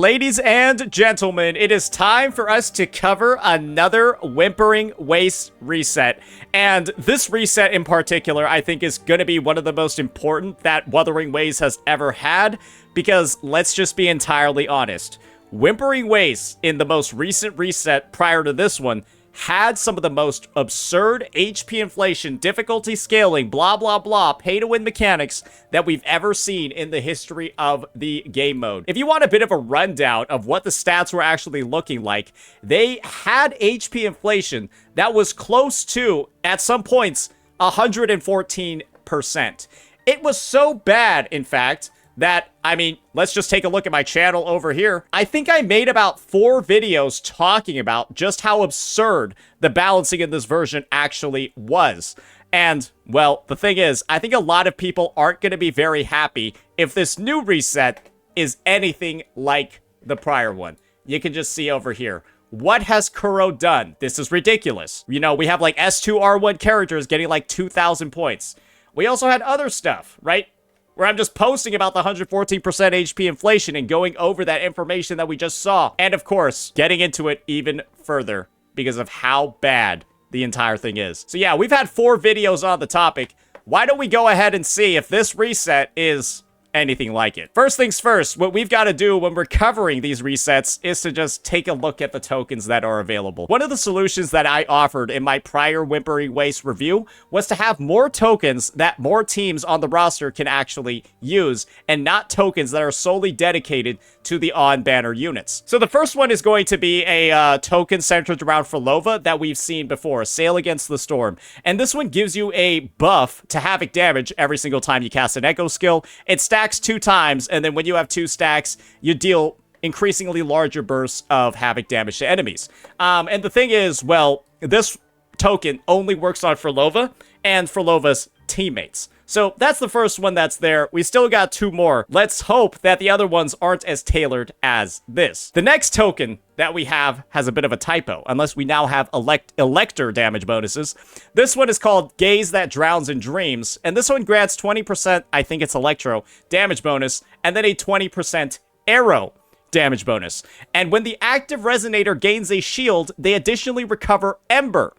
Ladies and gentlemen, it is time for us to cover another Whimpering Wastes reset. And this reset in particular, I think is going to be one of the most important that Wuthering Waves has ever had, because let's just be entirely honest. Whimpering Wastes in the most recent reset prior to this one had some of the most absurd HP inflation, difficulty scaling, blah, blah, blah, pay-to-win mechanics that we've ever seen in the history of the game mode. If you want a bit of a rundown of what the stats were actually looking like, they had HP inflation that was close to, at some points, 114%. It was so bad, in fact, that, I mean, let's just take a look at my channel over here. I think I made about 4 videos talking about just how absurd the balancing in this version actually was. And, well, the thing is, I think a lot of people aren't going to be very happy if this new reset is anything like the prior one. You can just see over here. What has Kuro done? This is ridiculous. You know, we have like S2R1 characters getting like 2,000 points. We also had other stuff, right? Where I'm just posting about the 114% HP inflation and going over that information that we just saw. And of course, getting into it even further because of how bad the entire thing is. So yeah, we've had 4 videos on the topic. Why don't we go ahead and see if this reset is anything like it? First things first, what we've got to do when we're covering these resets is to just take a look at the tokens that are available. One of the solutions that I offered in my prior Whimpering Wastes review was to have more tokens that more teams on the roster can actually use, and not tokens that are solely dedicated to the on-banner units. So the first one is going to be a token centered around Phrolova that we've seen before, Sail Against the Storm. And this one gives you a buff to havoc damage every single time you cast an echo skill. It stacks 2 times, and then when you have 2 stacks, you deal increasingly larger bursts of havoc damage to enemies. And the thing is, well, this token only works on Phrolova and Phrolova's teammates. So that's the first one that's there. We still got 2 more. Let's hope that the other ones aren't as tailored as this. The next token that we have has a bit of a typo, unless we now have Elector damage bonuses. This one is called Gaze That Drowns in Dreams, and this one grants 20%, I think it's Electro, damage bonus, and then a 20% Arrow damage bonus. And when the active Resonator gains a shield, they additionally recover Ember,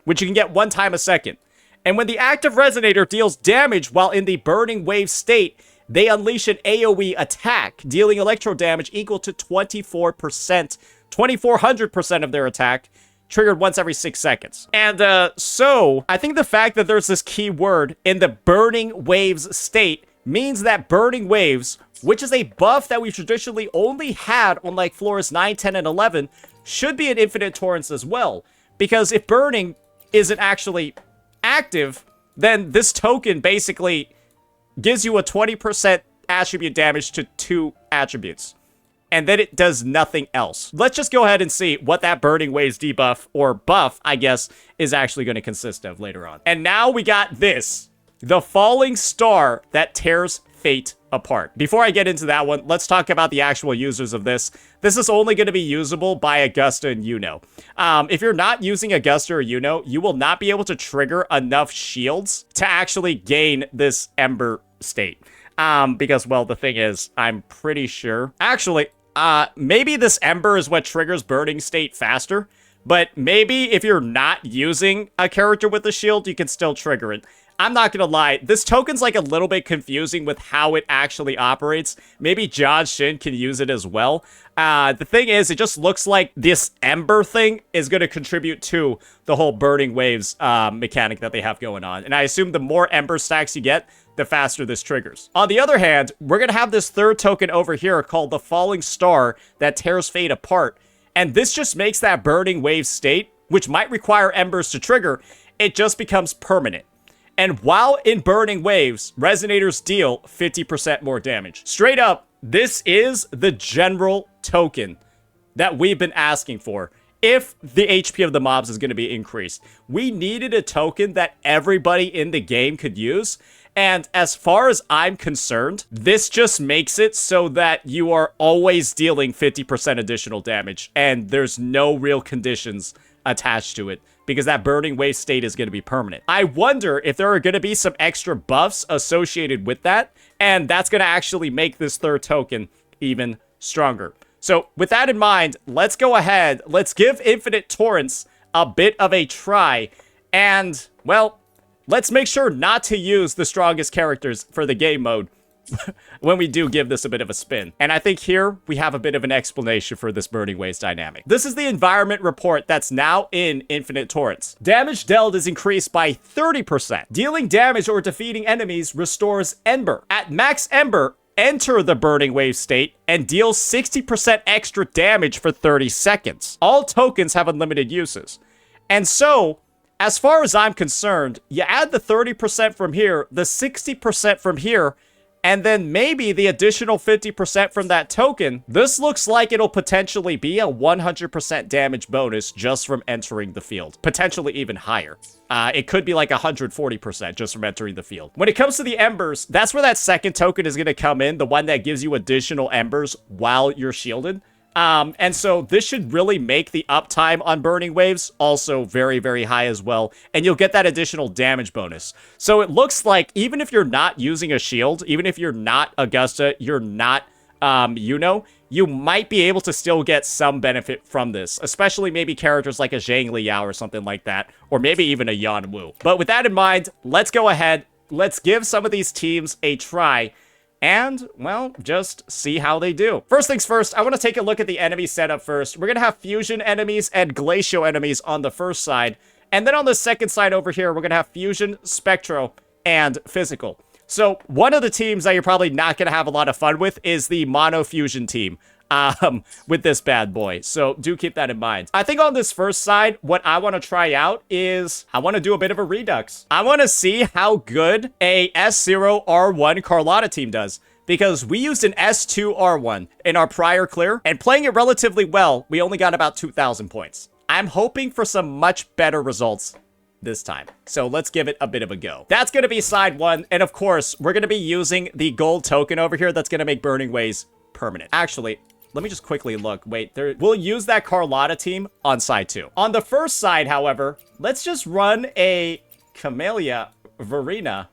which you can get 1 time a second. And when the active Resonator deals damage while in the Burning Wave state, they unleash an AoE attack, dealing electro damage equal to 24%, 2400% of their attack, triggered once every 6 seconds. And so, I think the fact that there's this key word in the Burning Waves state means that Burning Waves, which is a buff that we've traditionally only had on like floors 9, 10, and 11, should be an infinite torrents as well. Because if Burning isn't actually active, then this token basically gives you a 20% attribute damage to 2 attributes. And then it does nothing else. Let's just go ahead and see what that Burning Waves debuff, or buff, I guess, is actually going to consist of later on. And now we got this. The Falling Star that tears Fate apart. Before I get into that one, let's talk about the actual users of this. This is only going to be usable by Augusta and Yuno. If you're not using Augusta or Yuno, you will not be able to trigger enough shields to actually gain this Ember state. Because, well, the thing is, I'm pretty sure... Actually, maybe this Ember is what triggers Burning State faster, but maybe if you're not using a character with a shield, you can still trigger it. I'm not gonna lie, this token's like a little bit confusing with how it actually operates. Maybe John Shin can use it as well. The thing is, it just looks like this Ember thing is gonna contribute to the whole Burning Waves mechanic that they have going on. And I assume the more Ember stacks you get, the faster this triggers. On the other hand, we're gonna have this third token over here called the Falling Star that tears Fate apart. And this just makes that Burning Wave state, which might require Embers to trigger, it just becomes permanent. And while in Burning Waves, Resonators deal 50% more damage. Straight up, this is the general token that we've been asking for. If the HP of the mobs is going to be increased, we needed a token that everybody in the game could use. And as far as I'm concerned, this just makes it so that you are always dealing 50% additional damage. And there's no real conditions attached to it, because that Burning Wave state is going to be permanent. I wonder if there are going to be some extra buffs associated with that, and that's going to actually make this third token even stronger. So with that in mind, let's go ahead. Let's give Infinite Torrents a bit of a try. And, well, let's make sure not to use the strongest characters for the game mode when we do give this a bit of a spin. And I think here we have a bit of an explanation for this Burning Wastes dynamic. This is the environment report that's now in Infinite Torrents. Damage dealt is increased by 30%. Dealing damage or defeating enemies restores Ember. At max Ember, enter the Burning Wave state and deal 60% extra damage for 30 seconds. All tokens have unlimited uses. And so, as far as I'm concerned, you add the 30% from here, the 60% from here, and then maybe the additional 50% from that token. This looks like it'll potentially be a 100% damage bonus just from entering the field. Potentially even higher. It could be like 140% just from entering the field. When it comes to the embers, that's where that second token is going to come in. The one that gives you additional embers while you're shielded. And so this should really make the uptime on Burning Waves also very, very high as well. And you'll get that additional damage bonus. So it looks like even if you're not using a shield, even if you're not Augusta, you're not, you might be able to still get some benefit from this. Especially maybe characters like a Xiangli or something like that. Or maybe even a Yanwu. But with that in mind, let's go ahead. Let's give some of these teams a try. And, well, just see how they do. First things first, I want to take a look at the enemy setup first. We're going to have fusion enemies and glacial enemies on the first side. And then on the second side over here, we're going to have fusion, spectro, and physical. So one of the teams that you're probably not going to have a lot of fun with is the mono fusion team. With this bad boy. So do keep that in mind. I think on this first side, what I want to try out is I want to do a bit of a redux. I want to see how good a S0R1 Carlotta team does. Because we used an S2R1 in our prior clear, and playing it relatively well, we only got about 2,000 points. I'm hoping for some much better results this time. So let's give it a bit of a go. That's going to be side one. And of course, we're going to be using the gold token over here that's going to make Burning Wastes permanent. Actually, let me just quickly look. Wait, we'll use that Carlotta team on side 2. On the first side, however, let's just run a Camellya, Verena,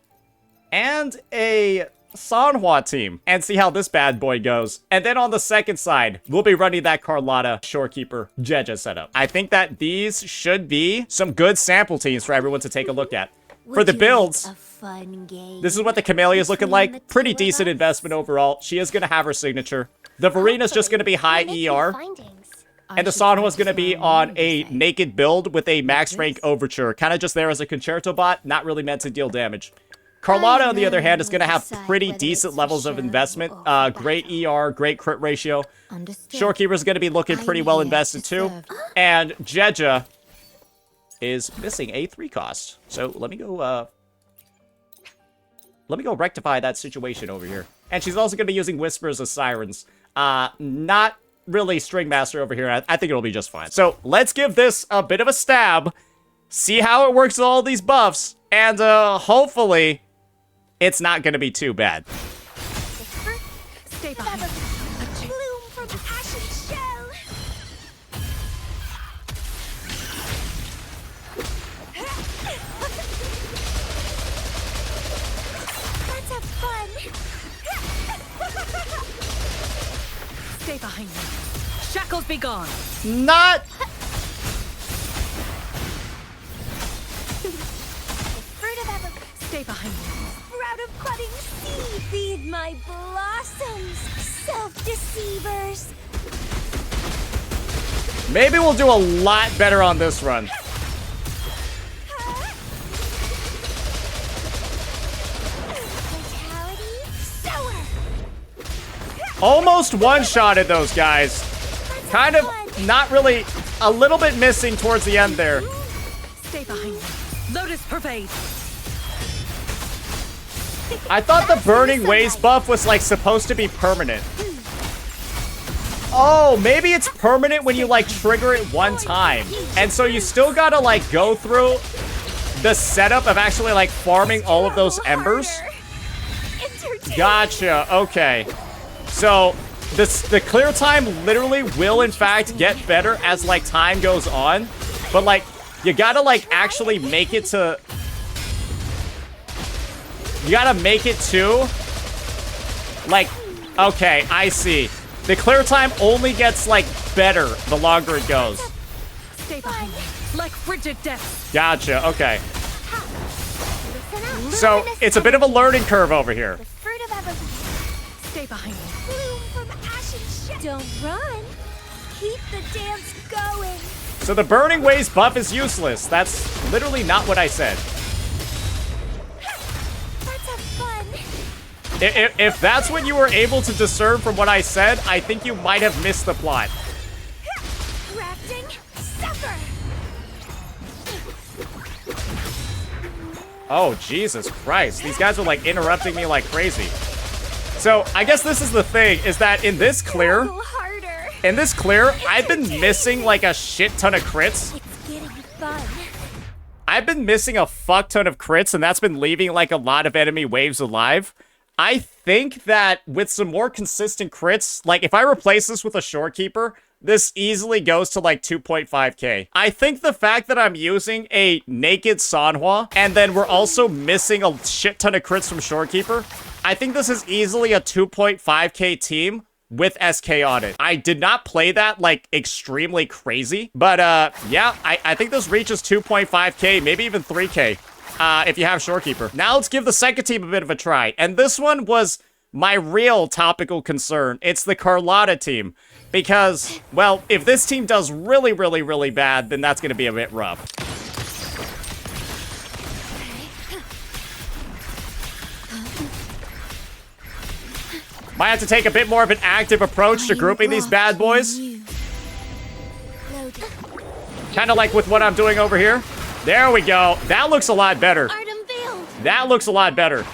and a Sanhua team and see how this bad boy goes. And then on the second side, we'll be running that Carlotta, Shorekeeper, Jeja setup. I think that these should be some good sample teams for everyone to take a look at. For the builds, this is what the Camellya is looking like. Pretty decent investment overall. She is going to have her signature. The Verena's just going to be high ER. And the Sanhua is going to be on a naked build with a max rank overture. Kind of just there as a concerto bot, not really meant to deal damage. Carlotta, on the other hand, is going to have pretty decent levels of investment. Great ER, great crit ratio. Shorekeeper is going to be looking pretty well invested too. And Jeja is missing a 3 cost. So let me go rectify that situation over here. And she's also going to be using Whispers of Sirens. Not really String Master over here. I think it'll be just fine. So let's give this a bit of a stab. See how it works with all these buffs. And hopefully it's not going to be too bad. Stay behind. A bloom from ashen shell. Let's have fun. Stay behind me. Shackles be gone. Not. Stay behind me. Sprout of budding seed. Feed my blossoms. Self-deceivers. Maybe we'll do a lot better on this run. Vitality sower. Almost one-shotted those guys. Kind of not really, a little bit missing towards the end there. Stay behind me. Lotus pervade. I thought the Burning Waste buff was like supposed to be permanent. Oh, maybe it's permanent when you like trigger it one time. And so you still gotta like go through the setup of actually like farming all of those embers. Gotcha, okay. So the clear time literally will in fact get better as like time goes on. But like you gotta like actually make it to... You gotta make it to... Like, okay, I see. The clear time only gets, like, better the longer it goes. Stay behind me, like frigid depths. Gotcha, okay. Listen up. So, it's a bit of a learning curve over here. The fruit of everything. Stay behind me. Bloom from ash and shell. Don't run. Keep the dance going. So the Burning Waste buff is useless. That's literally not what I said. Let's have fun. If that's what you were able to discern from what I said, I think you might have missed the plot. Crafting supper. Oh, Jesus Christ. These guys are, like, interrupting me like crazy. So, I guess this is the thing, is that in this clear, A little harder. I've been missing, like, a shit ton of crits. It's getting fun. I've been missing a fuck ton of crits, and that's been leaving, like, a lot of enemy waves alive. I think that with some more consistent crits, like, if I replace this with a Shorekeeper, this easily goes to, like, 2.5k. I think the fact that I'm using a naked Sanhua, and then we're also missing a shit ton of crits from Shorekeeper, I think this is easily a 2.5k team with SK on it. I did not play that, like, extremely crazy, but, yeah, I think this reaches 2.5k, maybe even 3k, if you have Shorekeeper. Now let's give the second team a bit of a try, and this one was my real topical concern. It's the Carlotta team, because, well, if this team does really, really, really bad, then that's gonna be a bit rough. Might have to take a bit more of an active approach to grouping these bad boys. Kind of like with what I'm doing over here. There we go. That looks a lot better. That looks a lot better.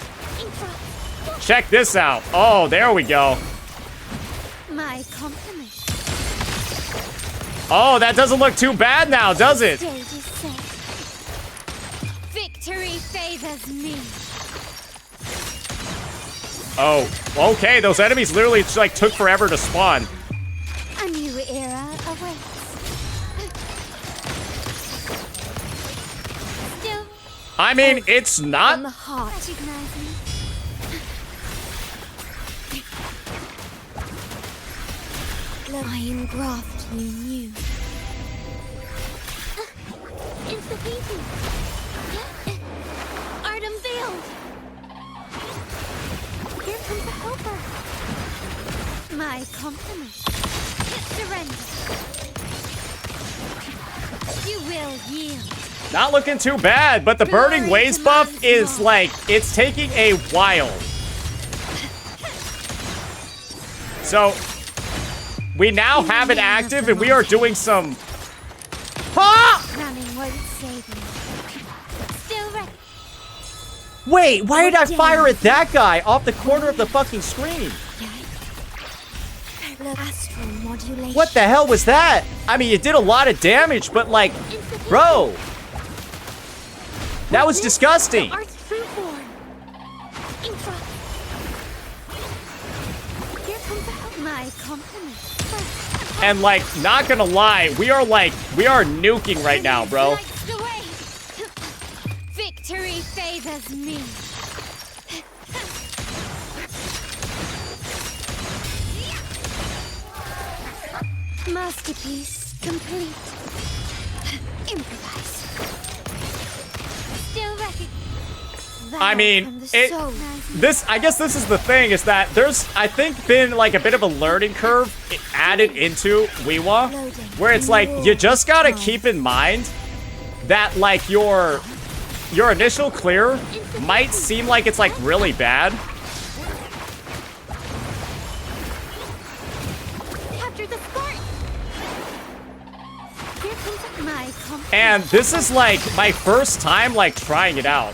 Check this out. Oh, there we go. My compliment. Oh, that doesn't look too bad now, does it? Stage is set. Victory favors me. Oh, okay. Those enemies literally just, like, took forever to spawn. A new era awaits. Still I mean, it's on the not... heart. Recognize me. I engraft you new. Insta-beating. Art unveiled. Here comes the helper. My compliment. Surrender. You will yield. Not looking too bad, but the Burning Waste buff is, like, it's taking a while. So... we now have it active, and we are doing some... Running won't save me. Still ready. Wait, why did I fire at that guy off the corner of the fucking screen? Astral modulation. What the hell was that? I mean, it did a lot of damage, but, like, bro. That was disgusting. Art's fruit form. Infra. Here comes the help. My compliment. And, like, not gonna lie, we are nuking right now, bro. Lights the way. Victory favors me. Masterpiece complete. Improvise. Still ready. I mean, I guess this is the thing, is that there's, I think, been, like, a bit of a learning curve added into WhiWa, where it's like, you just gotta keep in mind that, like, your initial clear might seem like it's, like, really bad. Capture the spark. Here comes my compliment. And this is, like, my first time, like, trying it out.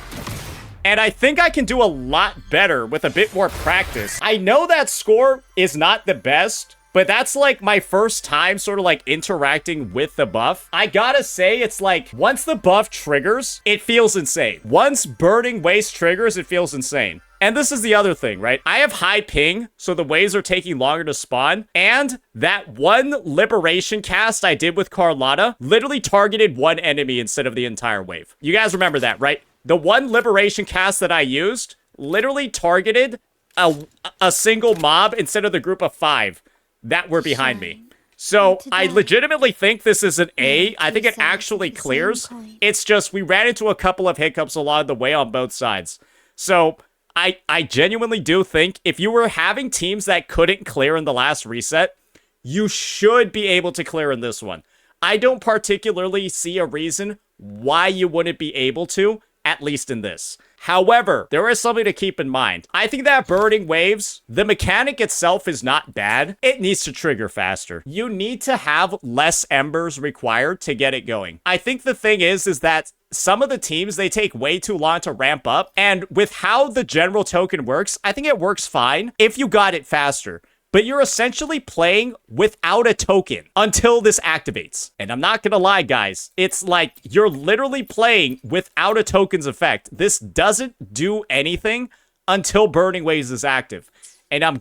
And I think I can do a lot better with a bit more practice. I know that score is not the best, but that's, like, my first time sort of, like, interacting with the buff. I gotta say, it's like, once the buff triggers, it feels insane. Once Burning Waste triggers, it feels insane. And this is the other thing, right? I have high ping, so the waves are taking longer to spawn. And that one liberation cast I did with Carlotta literally targeted one enemy instead of the entire wave. You guys remember that, right? The one liberation cast that I used literally targeted a single mob instead of the group of 5 that were behind me. So I legitimately think this is an A. I think it actually clears. It's just we ran into a couple of hiccups along the way on both sides. So I genuinely do think if you were having teams that couldn't clear in the last reset, you should be able to clear in this one. I don't particularly see a reason why you wouldn't be able to, at least in this. However, there is something to keep in mind. I think that Burning Waves, the mechanic itself is not bad. It needs to trigger faster. You need to have less embers required to get it going. I think the thing is that some of the teams, they take way too long to ramp up. And with how the general token works, I think it works fine if you got it faster. But you're essentially playing without a token until this activates. And I'm not gonna lie, guys. It's like you're literally playing without a token's effect. This doesn't do anything until Burning Waves is active. And I'm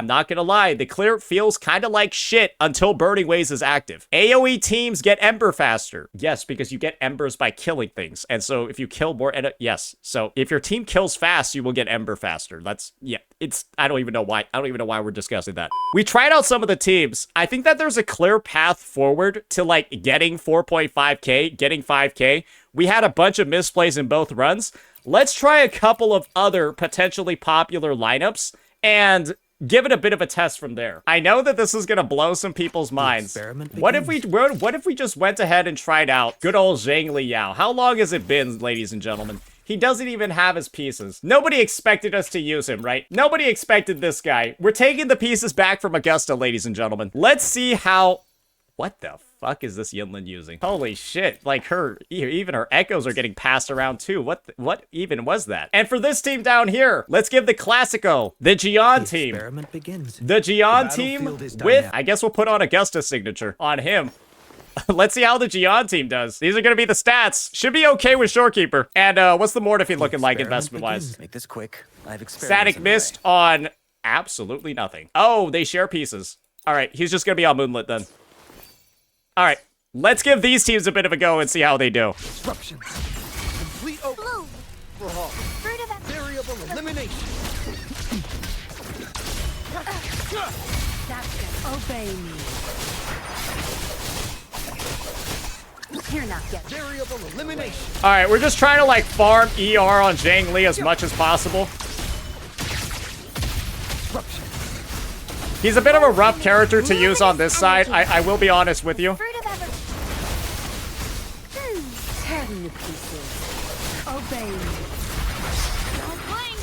not gonna lie, the clear feels kind of like shit until Burning Waves is active. AoE teams get Ember faster. Yes, because you get Embers by killing things. And so if you kill more, yes. So if your team kills fast, you will get Ember faster. I don't even know why we're discussing that. We tried out some of the teams. I think that there's a clear path forward to like getting 4.5k, getting 5k. We had a bunch of misplays in both runs. Let's try a couple of other potentially popular lineups and give it a bit of a test from there. I know that this is gonna blow some people's minds. What if we just went ahead and tried out good old Xiangli? How long has it been, ladies and gentlemen? He doesn't even have his pieces. Nobody expected us to use him, right? Nobody expected this guy. We're taking the pieces back from Augusta, ladies and gentlemen. Let's see how... What the fuck is this Yinlin using? Holy shit, like even her echoes are getting passed around too. What even was that? And for this team down here, let's give the Classico, the Jiyan team. Experiment begins. The Jiyan team with, I guess we'll put on Augusta's signature on him. Let's see how the Jiyan team does. These are going to be the stats. Should be okay with Shorekeeper. And what's the Mortify looking like investment-wise? Make this quick. I have Static Mist on absolutely nothing. Oh, they share pieces. All right, he's just going to be on Moonlit then. All right, let's give these teams a bit of a go and see how they do. Disruptions. Complete Bloom. overhaul. Fruit of Variable elimination. That's gonna obey me. You're not getting. Variable elimination. All right, we're just trying to like farm ER on Xiangli as much as possible. Disruption. He's a bit of a rough character to use on this side. I will be honest with you. Fruit of ever. Tear them to pieces. Obey me. Don't blink.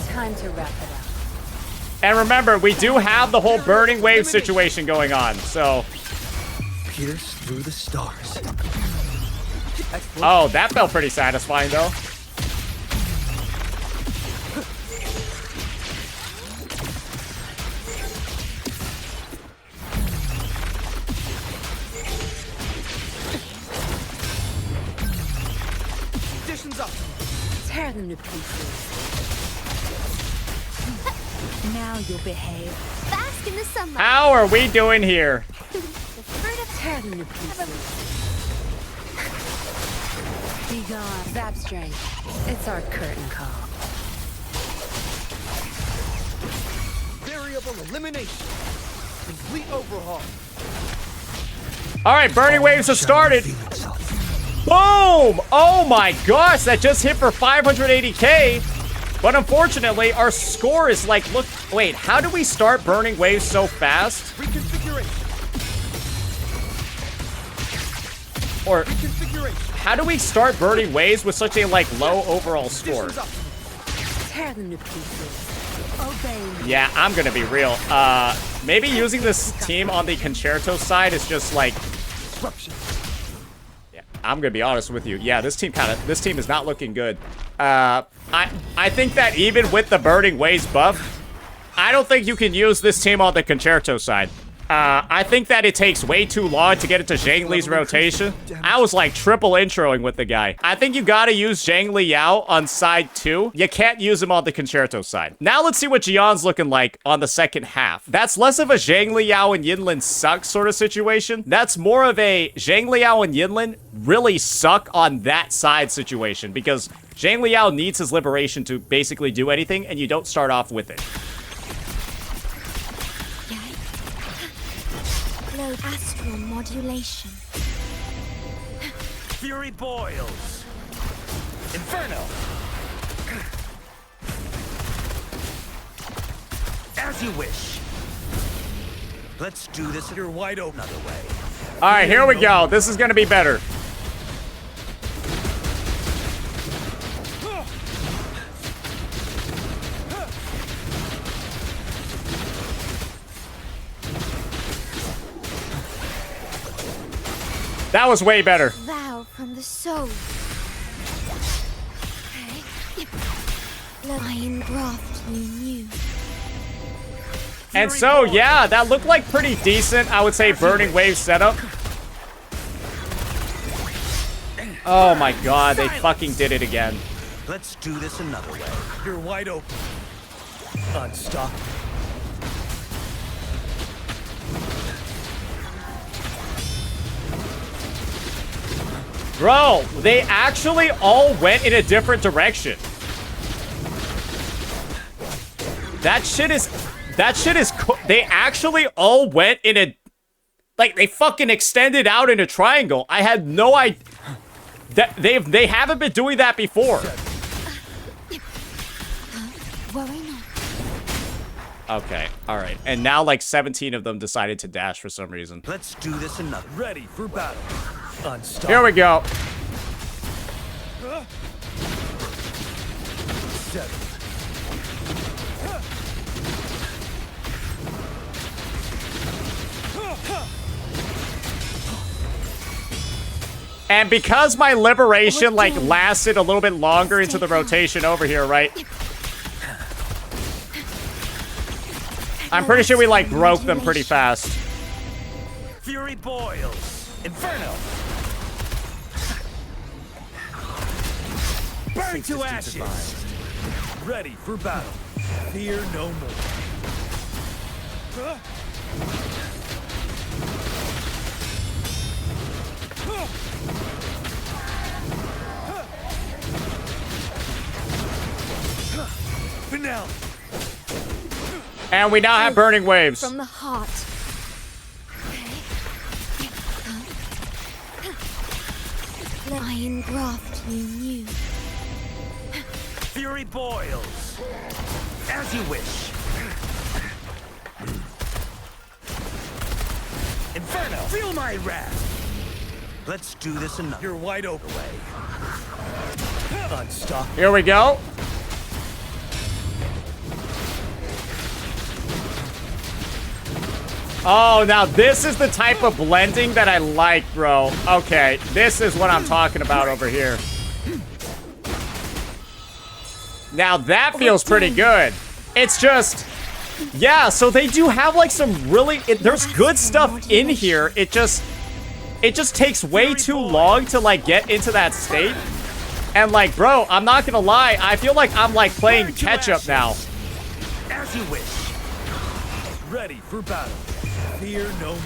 Time to wrap it up. And remember, we do have the whole Burning Wave situation going on, so... Pierce through the stars. Oh, that felt pretty satisfying, though. Conditions up. Tear them to pieces. Now you'll behave. Bask in the sunlight. How are we doing here? The fruit of Tear them to pieces. Be gone. Zap strength. It's our curtain call. Variable elimination. Complete overhaul. All right, Burning Waves have started. Boom! Oh my gosh, that just hit for 580k. But unfortunately, our score is like, look, wait, how do we start Burning Waves so fast? Reconfiguration. Or Reconfiguration. how do we start Burning Waves with such a like low overall score? Conditions up. Tear them to pieces. Obey me. Yeah, I'm gonna be real. Maybe using this team on the Concerto side is just like, Disruption. yeah, I'm gonna be honest with you. Yeah, this team is not looking good. I think that even with the Burning Waves buff, I don't think you can use this team on the Concerto side. I think that it takes way too long to get into Xiangli's rotation. I was like triple introing with the guy. I think you gotta use Xiangli Yao on side 2. You can't use him on the Concerto side. Now let's see what Jiyan's looking like on the second half. That's less of a Xiangli Yao and Yinlin suck sort of situation. That's more of a Xiangli Yao and Yinlin really suck on that side situation because Xiangli Yao needs his liberation to basically do anything and you don't start off with it. Load astral modulation. Fury boils. Inferno. As you wish. Let's do this. You're wide open. Another way. All right, here we go. This is going to be better. That was way better. Vow from the soul. I engraft you new. And so, yeah, that looked like pretty decent, I would say, Burning Wave setup. Oh my god, they fucking did it again. Let's do this another way. You're wide open. Unstoppable. Bro, they actually all went in a different direction. That shit is, they actually all went in a, like, they fucking extended out in a triangle. I had no idea. They haven't been doing that before. Worry not. Okay, all right. And now, like, 17 of them decided to dash for some reason. Let's do this another. Ready for battle. Unstoppable. Here we go. 7. And because my liberation, like, lasted a little bit longer into the rotation over here, right? I'm pretty sure we, like, broke them pretty fast. Fury boils. Inferno. Burn to ashes. Ready for battle. Fear no more. Finale. And we now have Burning Waves. From the heart. I engraft you new. Fury boils. As you wish. Inferno. Feel my wrath. Let's do this another. You're wide open. Way. Unstoppable. Here we go. Oh, now this is the type of blending that I like, bro. Okay, this is what I'm talking about over here. Now that feels pretty good. It's just, yeah, so they do have like some really, there's good stuff in here. It just takes way too long to like get into that state. And like, bro, I'm not gonna lie, I feel like I'm like playing catch up now. As you wish. Ready for battle. Fear no more.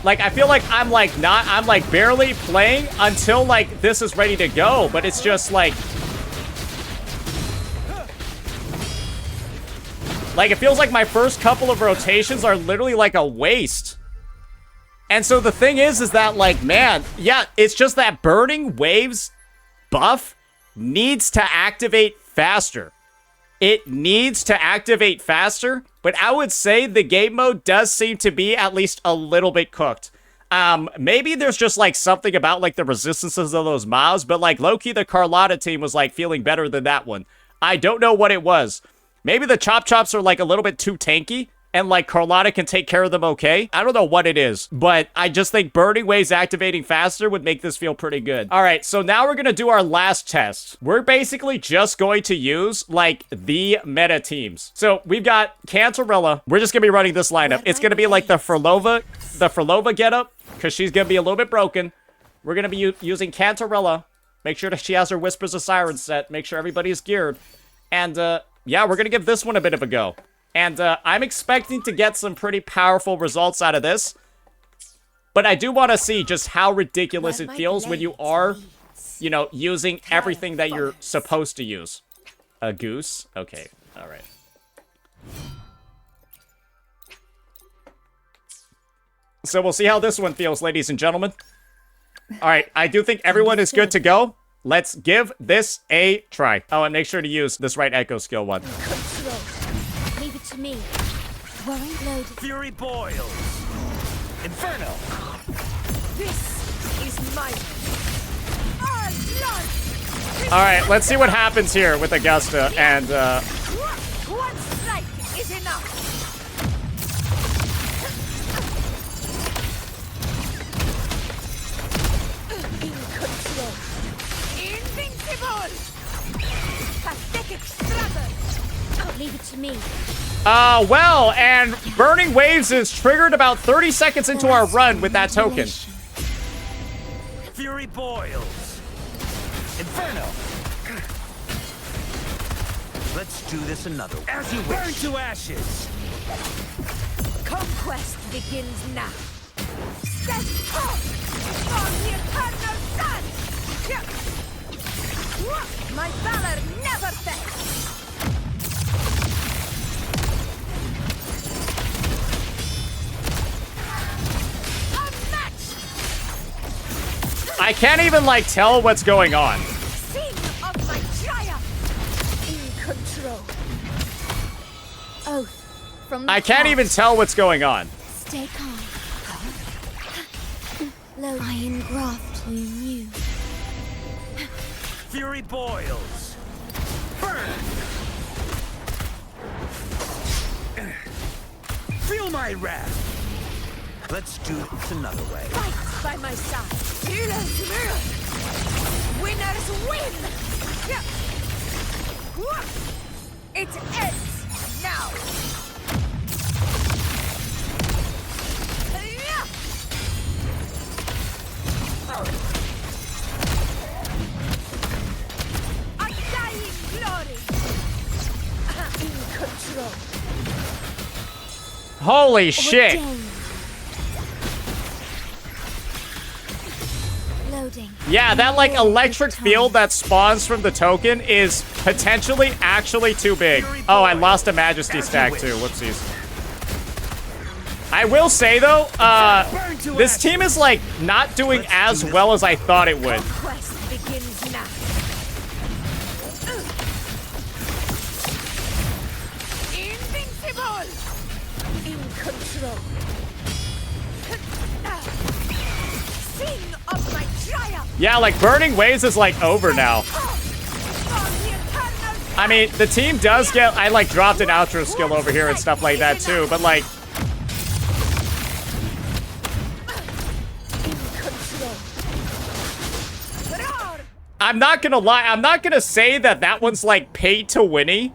Like, I feel like I'm like I'm like barely playing until like this is ready to go, but it's just like it feels like my first couple of rotations are literally like a waste. And so the thing is that like, man, yeah, it's just that Burning Waves buff needs to activate faster. It needs to activate faster, but I would say the game mode does seem to be at least a little bit cooked. Maybe there's just like something about like the resistances of those mobs, but like low-key the Carlotta team was like feeling better than that one. I don't know what it was. Maybe the Chop Chops are like a little bit too tanky, and like Carlotta can take care of them okay. I don't know what it is, but I just think Burning Waves activating faster would make this feel pretty good. All right, so now we're gonna do our last test. We're basically just going to use like the meta teams. So we've got Cantarella. We're just gonna be running this lineup. It's gonna be like the Phrolova getup, because she's gonna be a little bit broken. We're gonna be using Cantarella. Make sure that she has her Whispers of Sirens set. Make sure everybody's geared. And yeah, we're gonna give this one a bit of a go. And I'm expecting to get some pretty powerful results out of this. But I do want to see just how ridiculous it feels when you are, you know, using everything that you're supposed to use. A goose? Okay, all right. So we'll see how this one feels, ladies and gentlemen. All right, I do think everyone is good to go. Let's give this a try. Oh, and make sure to use this right echo skill one. Control. Leave it to me. Worry loaded. Fury boils. Inferno. This is my All right, let's see what happens here with Augusta and one strike is enough. In control. Invincible. Pathetic struggle. Leave it to me. well, and Burning Waves is triggered about 30 seconds into our run with that token. Fury boils. Inferno. Let's do this another way. As you wish. Burn to ashes. Conquest begins now. Step forth for the eternal sun. My valor never fails. I can't even, like, tell what's going on. Sing of my triumph. In control. Oath from the I can't heart. even tell what's going on. Stay calm. Load. I engraft you new. Fury boils. Burn. Feel my wrath. Let's do this another way. Fight by my side. Heroes mirror. Winners win. It ends now. Undying glory. In control. Holy shit. Ordained. Loading. Yeah, that, like, electric field that spawns from the token is potentially actually too big. Oh, I lost a Majesty stack, too. Whoopsies. I will say, though, this team is, like, not doing as well as I thought it would. Conquest begins now. Invincible. In control. Sing of my triumph. Yeah, like, Burning Waves is, like, over now. I mean, the team does get... I, like, dropped an outro skill over here and stuff like that, too. But, like... I'm not gonna lie. I'm not gonna say that that one's, like, paid to winny.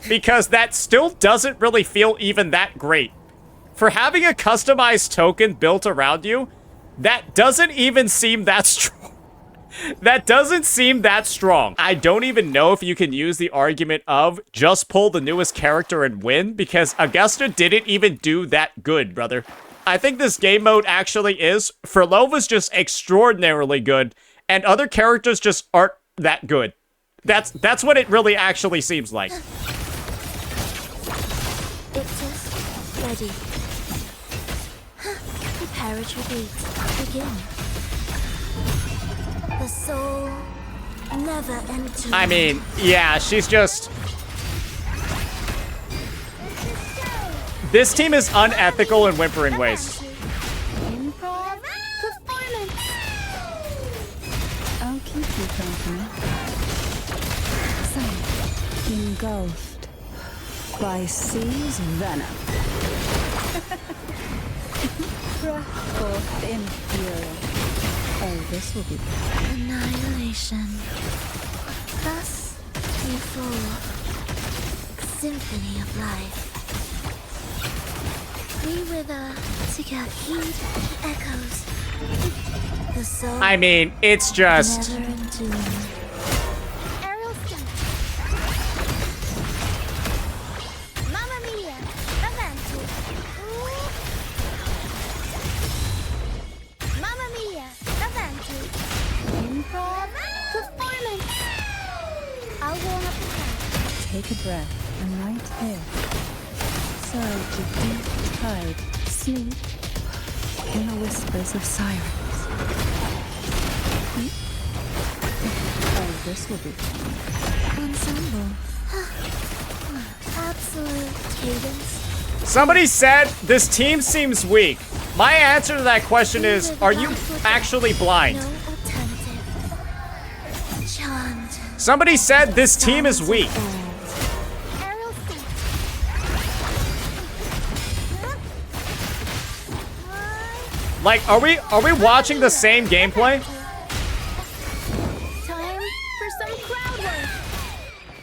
Because that still doesn't really feel even that great. For having a customized token built around you, that doesn't even seem that strong. That doesn't seem that strong. I don't even know if you can use the argument of just pull the newest character and win, because Augusta didn't even do that good, brother. I think this game mode actually is. Phrolova's just extraordinarily good, and other characters just aren't that good. That's what it really actually seems like. Ictus, ready. Prepare retreat. Begin. The soul never enters. I mean, yeah, she's just... This team is unethical in Whimpering Wastes. Improv performance. I'll keep you company. So, engulfed by sea's venom. Breath forth imperial. Oh, this will be Annihilation. Thus you fall. Symphony of life. We wither to get heed echoes. The soul I mean, it's just... never entombed. Aerial step. Mamma mia, avanti. Mamma mia, avanti. Improv performance. I'll warm up the crowd. take a breath and right here. So to deep tide, sleep, in the whispers of sirens. Oh, this will be Ensemble. Absolute cadence. Somebody said this team seems weak. My answer to that question is, are you actually blind? No alternative. Charmed. Somebody said this team is weak. Aerial step. Like, are we watching the same gameplay? Time for some crowd work.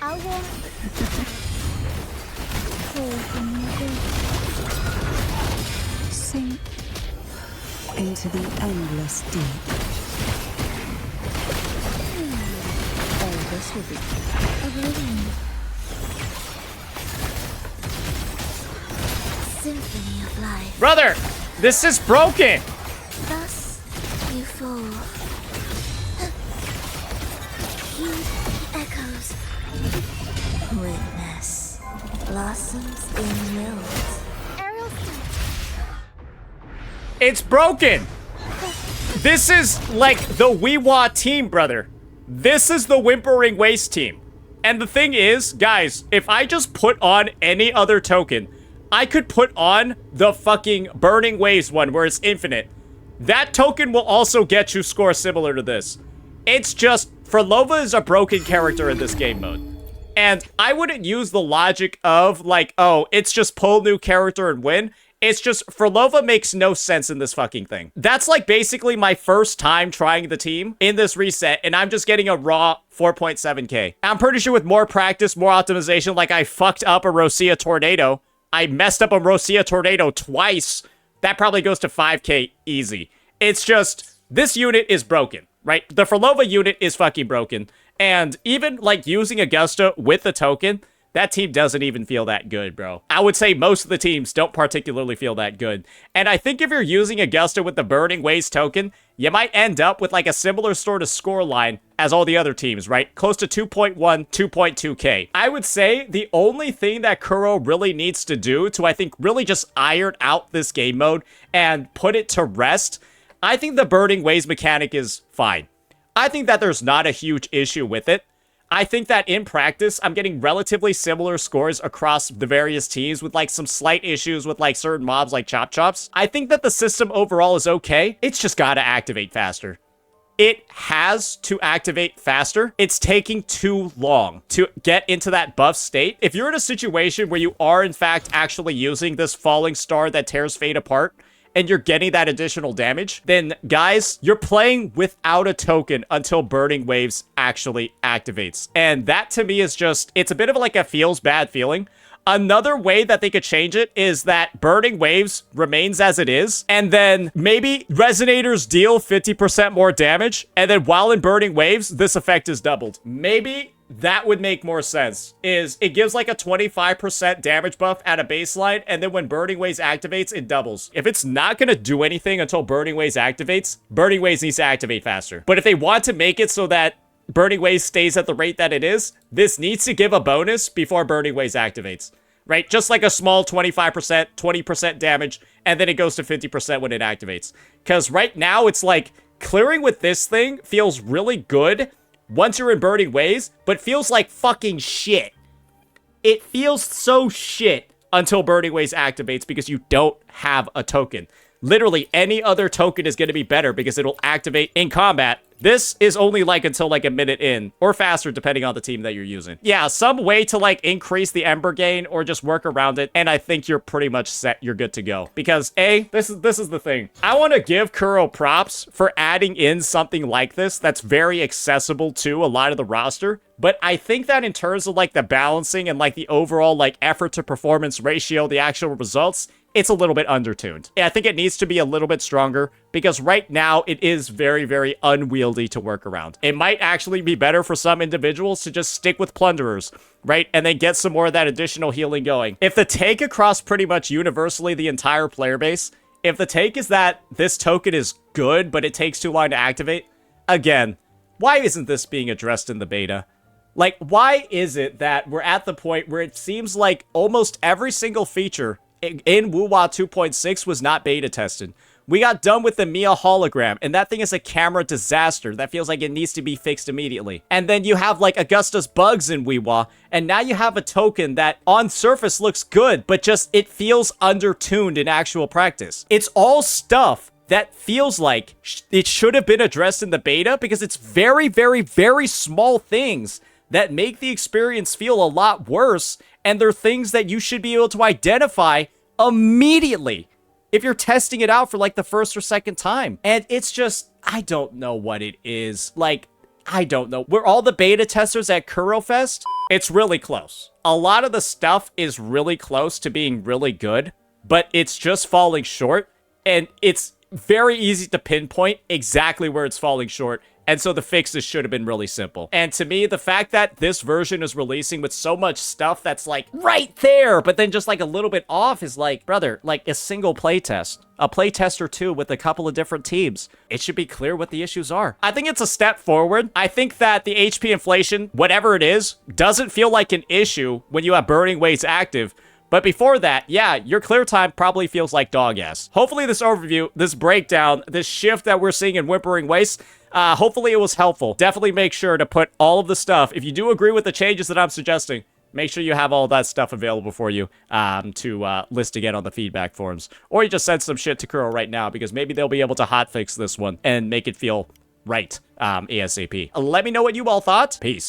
I won't. sink into the endless deep. Oh, this will be Oblivion. Symphony of life. Brother, this is broken. Thus you fall. Heed echoes. Witness blossoms in mills. Aerial step. It's broken. This is like the WhiWa team, brother. This is the Whimpering Wastes team. And the thing is, guys, if I just put on any other token, I could put on the fucking Burning Waves one where it's infinite. That token will also get you scores similar to this. It's just, Phrolova is a broken character in this game mode. And I wouldn't use the logic of like, oh, it's just pull new character and win. It's just, Phrolova makes no sense in this fucking thing. That's like basically my first time trying the team in this reset, and I'm just getting a raw 4.7k. I'm pretty sure with more practice, more optimization, like I fucked up a Rosia Tornado. I messed up a Rosia Tornado twice. That probably goes to 5k easy. It's just, this unit is broken, right? The Phrolova unit is fucking broken. And even like using Augusta with the token, that team doesn't even feel that good, bro. I would say most of the teams don't particularly feel that good. And I think if you're using Augusta with the Burning Wastes token, you might end up with like a similar sort of score line as all the other teams, right? Close to 2.1, 2.2k. I would say the only thing that Kuro really needs to do to, I think, really just iron out this game mode and put it to rest, I think the Burning Wastes mechanic is fine. I think that there's not a huge issue with it. I think that in practice, I'm getting relatively similar scores across the various teams with like some slight issues with like certain mobs like Chop Chops. I think that the system overall is okay. It's just gotta activate faster. It has to activate faster. It's taking too long to get into that buff state. If you're in a situation where you are in fact actually using this falling star that tears Fate apart, and you're getting that additional damage, then guys, you're playing without a token until Burning Waves actually activates. And that to me is just, it's a bit of like a feels bad feeling. Another way that they could change it is that Burning Waves remains as it is, and then maybe Resonators deal 50% more damage, and then while in Burning Waves, this effect is doubled. Maybe that would make more sense, is it gives like a 25% damage buff at a baseline, and then when Burning Waves activates, it doubles. If it's not gonna do anything until Burning Waves activates, Burning Waves needs to activate faster. But if they want to make it so that Burning Waves stays at the rate that it is, this needs to give a bonus before Burning Waves activates, right? Just like a small 25%, 20% damage, and then it goes to 50% when it activates. Because right now, it's like, clearing with this thing feels really good once you're in Burning Waves, but feels like fucking shit. It feels so shit until Burning Waves activates because you don't have a token. Literally, any other token is going to be better because it'll activate in combat. This is only like until like a minute in, or faster depending on the team that you're using. Yeah, some way to like increase the Ember gain or just work around it, and I think you're pretty much set, you're good to go. Because this is the thing. I want to give Kuro props for adding in something like this that's very accessible to a lot of the roster. But I think that in terms of like the balancing and like the overall like effort to performance ratio, the actual results, it's a little bit undertuned. I think it needs to be a little bit stronger because right now it is very, very unwieldy to work around. It might actually be better for some individuals to just stick with Plunderers, right? And then get some more of that additional healing going. If the take across pretty much universally the entire player base, if the take is that this token is good, but it takes too long to activate, again, why isn't this being addressed in the beta? Like, why is it that we're at the point where it seems like almost every single feature in WhiWa 2.6 was not beta tested? We got done with the Mia hologram, and that thing is a camera disaster. That feels like it needs to be fixed immediately. And then you have like Augusta's bugs in WhiWa, and now you have a token that on surface looks good, but just it feels undertuned in actual practice. It's all stuff that feels like it should have been addressed in the beta because it's very, very, very small things that make the experience feel a lot worse, and they're things that you should be able to identify immediately if you're testing it out for like the first or second time. And it's just, I don't know what it is. Like, I don't know. We're all the beta testers at Kuro Fest. It's really close. A lot of the stuff is really close to being really good, but it's just falling short, and it's very easy to pinpoint exactly where it's falling short. And so the fixes should have been really simple. And to me, the fact that this version is releasing with so much stuff that's like right there, but then just like a little bit off is like, brother, like a single playtest, a playtest or two with a couple of different teams. It should be clear what the issues are. I think it's a step forward. I think that the HP inflation, whatever it is, doesn't feel like an issue when you have Burning Wastes active. But before that, yeah, your clear time probably feels like dog ass. Hopefully this overview, this breakdown, this shift that we're seeing in Whimpering Wastes, hopefully it was helpful. Definitely make sure to put all of the stuff, if you do agree with the changes that I'm suggesting, make sure you have all that stuff available for you to list again on the feedback forums. Or you just send some shit to Kuro right now, because maybe they'll be able to hotfix this one and make it feel right ASAP. Let me know what you all thought. Peace.